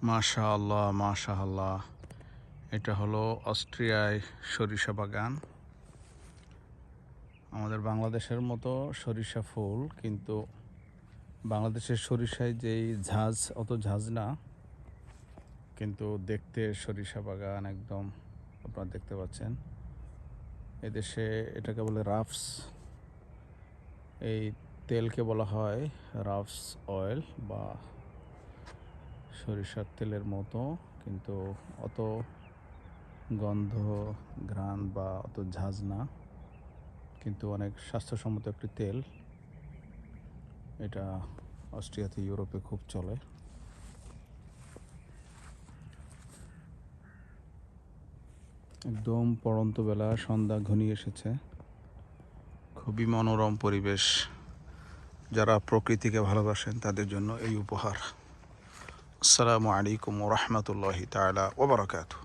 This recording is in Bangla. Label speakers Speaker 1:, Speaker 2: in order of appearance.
Speaker 1: মাশাআল্লাহ মাশাআল্লাহ, এটা হলো অস্ট্রিয়ায় সরিষা বাগান। আমাদের বাংলাদেশের মতো সরিষা ফুল, কিন্তু বাংলাদেশের সরিষায় যেই ঝাঁজ, অত ঝাঁজ না, কিন্তু দেখতে সরিষা বাগান একদম আপনারা দেখতে পাচ্ছেন। এদেশে এটাকে বলে রাফস, এই তেলকে বলা হয় রাফস অয়েল বা সরিষার তেলের মতো, কিন্তু অত গন্ধ, ঘ্রাণ বা অত ঝাঁজ না, কিন্তু অনেক স্বাস্থ্যসম্মত একটি তেল। এটা অস্ট্রিয়াতে, ইউরোপে খুব চলে। একদম পড়ন্ত বেলা, সন্ধ্যা ঘনিয়ে এসেছে, খুবই মনোরম পরিবেশ। যারা প্রকৃতিকে ভালোবাসেন তাদের জন্য এই উপহার। আসসালামু আলাইকুম ওয়া রাহমাতুল্লাহি তাআলা ওয়া বারাকাতুহু।